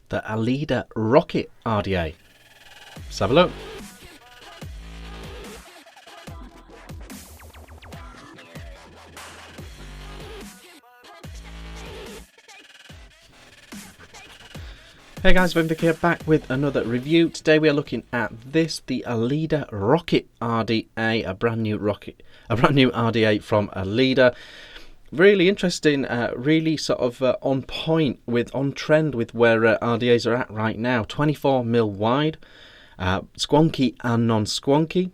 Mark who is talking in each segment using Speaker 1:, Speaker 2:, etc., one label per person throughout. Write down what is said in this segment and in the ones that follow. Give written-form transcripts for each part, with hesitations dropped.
Speaker 1: the Aleader Rocket RDA. Let's have a look. Hey guys, Vick here, back with another review. Today we are looking at this, the Aleader Rocket RDA, a brand new RDA from Aleader. Really interesting, really sort of on trend with where RDAs are at right now. 24mm wide, squonky and non-squonky.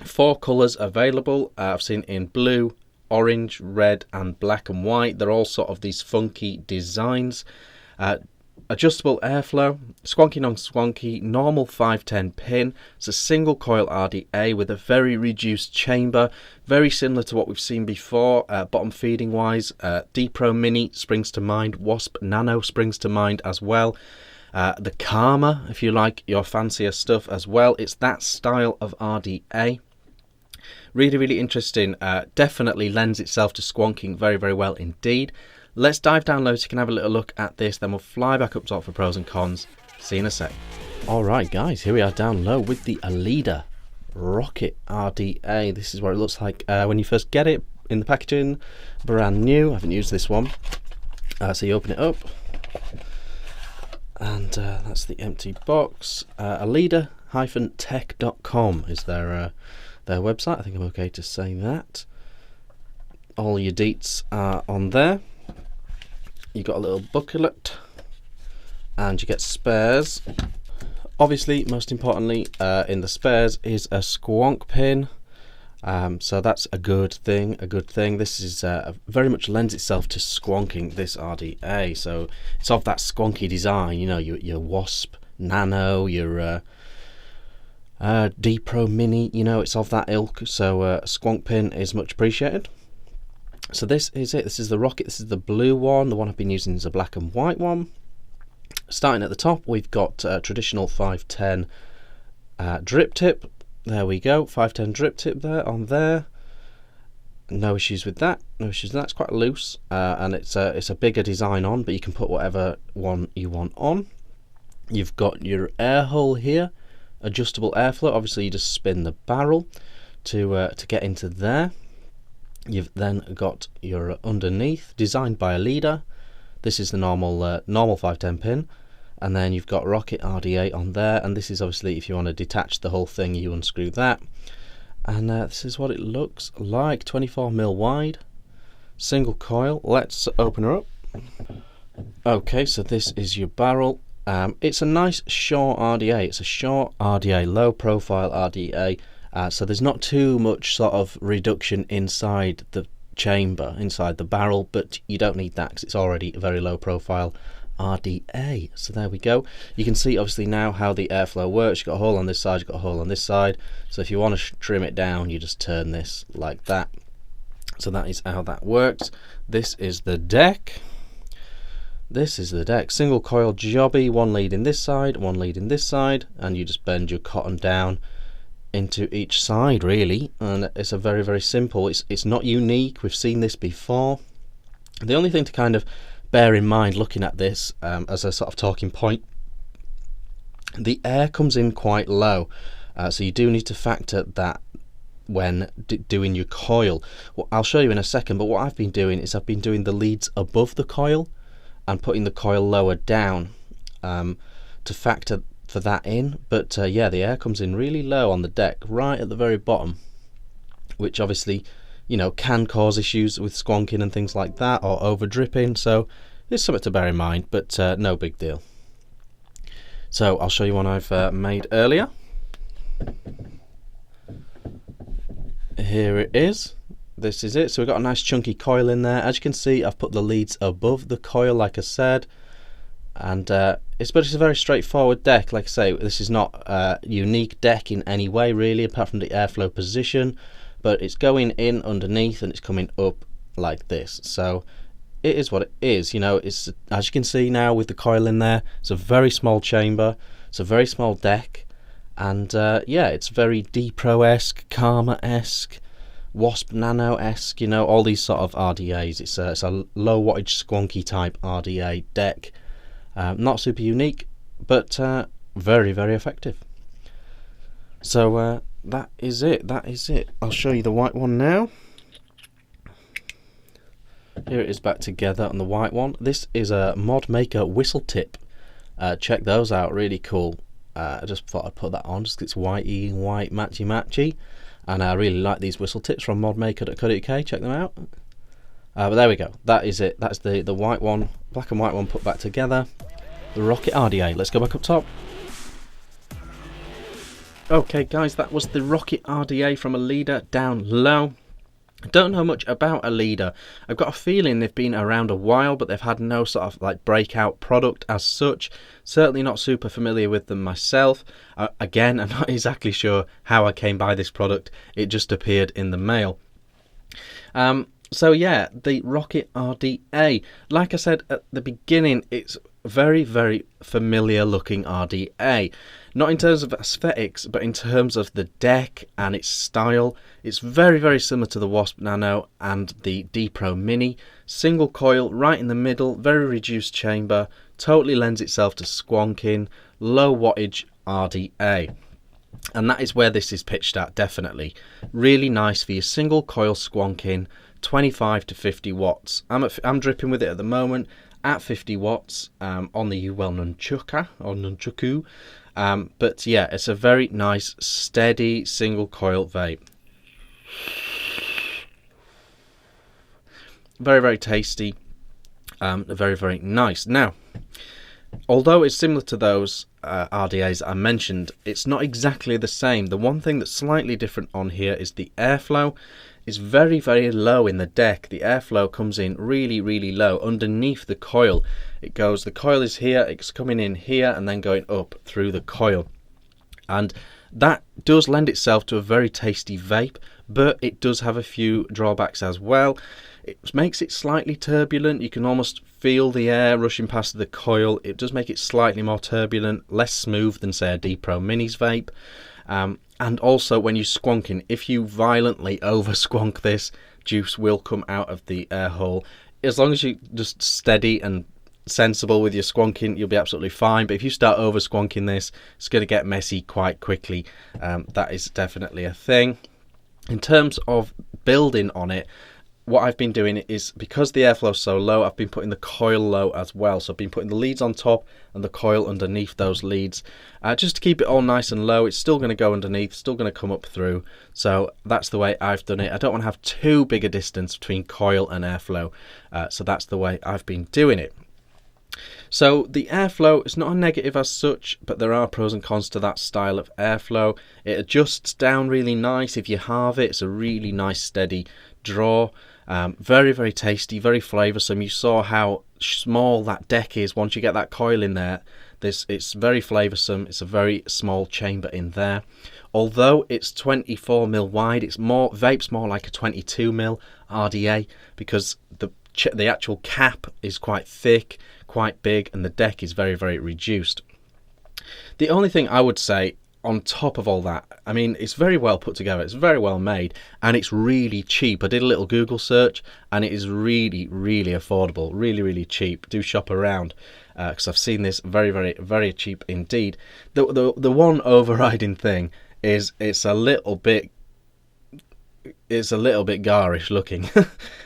Speaker 1: 4 colours available. I've seen in blue, orange, red and black and white. They're all sort of these funky designs. Adjustable airflow, squonky non-squonky, normal 510 pin. It's a single coil RDA with a very reduced chamber, very similar to what we've seen before. Bottom feeding wise, D-Pro Mini springs to mind, Wasp Nano springs to mind as well. The Karma, if you like your fancier stuff as well. It's that style of RDA. Really interesting. Definitely lends itself to squonking very well indeed. Let's dive down low so you can have a little look at this, then we'll fly back up top for pros and cons. See you in a sec. Alright guys, here we are down low with the Aleader Rocket RDA. This is what it looks like when you first get it in the packaging. Brand new, I haven't used this one. So you open it up, and that's the empty box. Aleader-tech.com is their website. I think I'm okay to say that. All your deets are on there. You got a little booklet and you get spares. Obviously, most importantly, in the spares is a squonk pin. So that's a good thing. This is very much lends itself to squonking, this RDA. So it's of that squonky design, you know, your Wasp Nano, your D-Pro Mini, you know, it's of that ilk. So a squonk pin is much appreciated. So this is it. This is the Rocket. This is the blue one. The one I've been using is a black and white one. Starting at the top, we've got a traditional 510 drip tip. There we go. 510 drip tip there on there. No issues with that. No issues with that. It's quite loose, and it's a bigger design on, but you can put whatever one you want on. You've got your air hole here, adjustable airflow. Obviously, you just spin the barrel to get into there. You've then got your underneath, designed by Aleader. This is the normal 510 pin, and then you've got Rocket RDA on there, and this is obviously if you want to detach the whole thing, you unscrew that. And this is what it looks like. 24mm wide, single coil. Let's open her up. Okay, so this is your barrel. It's a nice short RDA. It's a short RDA, low profile RDA. So there's not too much sort of reduction inside the chamber, inside the barrel, but you don't need that because it's already a very low profile RDA. So there we go. You can see obviously now how the airflow works. You've got a hole on this side, you've got a hole on this side. So if you want to trim it down, you just turn this like that. So that is how that works. This is the deck. This is the deck. Single coil jobby, one lead in this side, one lead in this side, and you just bend your cotton down into each side really, and it's a very simple. It's not unique. We've seen this before. The only thing to kind of bear in mind looking at this as a sort of talking point, the air comes in quite low, so you do need to factor that when doing your coil. Well, I'll show you in a second, but what I've been doing is I've been doing the leads above the coil and putting the coil lower down to factor for that in. But yeah, the air comes in really low on the deck right at the very bottom, which obviously, you know, can cause issues with squonking and things like that, or over dripping. So it's something to bear in mind, but no big deal. So I'll show you one I've made earlier. Here it is. This is it. So we've got a nice chunky coil in there. As you can see, I've put the leads above the coil like I said, and it's a very straightforward deck. Like I say, this is not a unique deck in any way really, apart from the airflow position, but it's going in underneath and it's coming up like this. So it is what it is, you know. It's, as you can see now with the coil in there, it's a very small chamber, it's a very small deck, and yeah, it's very D-Pro-esque, Karma-esque, Wasp Nano-esque, you know, all these sort of RDAs. It's a low wattage squonky type RDA deck. Not super unique, but very, very effective. So that is it. That is it. I'll show you the white one now. Here it is back together on the white one. This is a Mod Maker whistle tip. Check those out, really cool. I just thought I'd put that on just 'cause it's whitey, white, matchy, and I really like these whistle tips from modmaker.co.uk. Check them out. But there we go. That is it. That's the white one, black and white one put back together. The Rocket RDA. Let's go back up top. Okay, guys, that was the Rocket RDA from Aleader down low. I don't know much about Aleader. I've got a feeling they've been around a while, but they've had no sort of like breakout product as such. Certainly not super familiar with them myself. Again, I'm not exactly sure how I came by this product. It just appeared in the mail. So yeah, the Rocket RDA. Like I said at the beginning, it's very, very familiar looking RDA. Not in terms of aesthetics, but in terms of the deck and its style. It's very, very similar to the Wasp Nano and the D-Pro Mini. Single coil right in the middle, very reduced chamber, totally lends itself to squonking, low wattage RDA. And that is where this is pitched at, definitely. Really nice for your single coil squonking, 25 to 50 watts. I'm dripping with it at the moment at 50 watts on the UL Nunchuka or Nunchuku. But yeah, it's a very nice, steady single coil vape. Very, very tasty. Very, very nice. Now, although it's similar to those RDAs I mentioned, it's not exactly the same. The one thing that's slightly different on here is the airflow. It's very, very low in the deck. The airflow comes in really, really low underneath the coil. The coil is here, it's coming in here and then going up through the coil. And that does lend itself to a very tasty vape, but it does have a few drawbacks as well. It makes it slightly turbulent. You can almost feel the air rushing past the coil. It does make it slightly more turbulent, less smooth than say a D-Pro Mini's vape. And also when you're squonking, if you violently over squonk this, juice will come out of the air hole. As long as you're just steady and sensible with your squonking, you'll be absolutely fine. But if you start over squonking this, it's going to get messy quite quickly. That is definitely a thing. In terms of building on it, what I've been doing is, because the airflow is so low, I've been putting the coil low as well. So I've been putting the leads on top and the coil underneath those leads, just to keep it all nice and low. It's still going to go underneath, still going to come up through. So that's the way I've done it. I don't want to have too big a distance between coil and airflow. So that's the way I've been doing it. So the airflow is not a negative as such, but there are pros and cons to that style of airflow. It adjusts down really nice. If you halve it, it's a really nice steady draw. Very, very tasty, very flavoursome. You saw how small that deck is once you get that coil in there. It's very flavoursome. It's a very small chamber in there. Although it's 24mm wide, vape's more like a 22mm RDA, because the actual cap is quite thick, quite big, and the deck is very, very reduced. The only thing I would say on top of all that, I mean, it's very well put together, it's very well made, and it's really cheap. I did a little Google search and it is really, really affordable, really, really cheap. Do shop around, because I've seen this very, very, very cheap indeed. The one overriding thing is it's a little bit garish looking.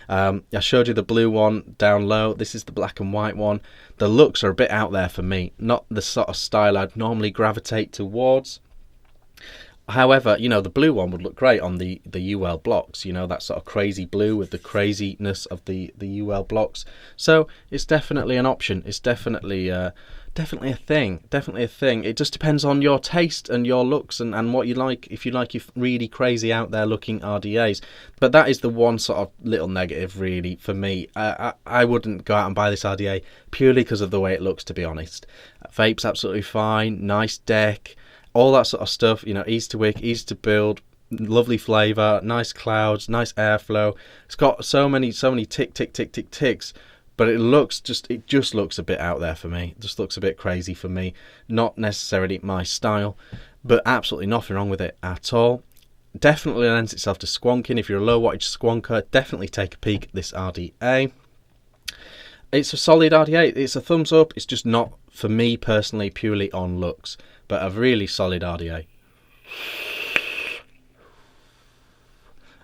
Speaker 1: I showed you the blue one down low. This is the black and white one. The looks are a bit out there for me, not the sort of style I'd normally gravitate towards. However, you know, the blue one would look great on the UL blocks, you know, that sort of crazy blue with the craziness of the UL blocks. So it's definitely an option. It's definitely a thing. It just depends on your taste and your looks and what you like. If you like your really crazy out there looking RDAs. But that is the one sort of little negative really for me. I wouldn't go out and buy this RDA purely because of the way it looks, to be honest. Vape's absolutely fine, nice deck, all that sort of stuff, you know, easy to wick, easy to build, lovely flavour, nice clouds, nice airflow. It's got so many ticks, but it just looks a bit out there for me. It just looks a bit crazy for me. Not necessarily my style, but absolutely nothing wrong with it at all. Definitely lends itself to squonking. If you're a low wattage squonker, definitely take a peek at this RDA. It's a solid RDA. It's a thumbs up. It's just not, for me personally, purely on looks, but a really solid RDA.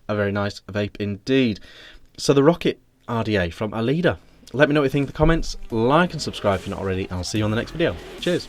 Speaker 1: A very nice vape indeed. So the Rocket RDA from Aleader. Let me know what you think in the comments. Like and subscribe if you're not already. I'll see you on the next video. Cheers.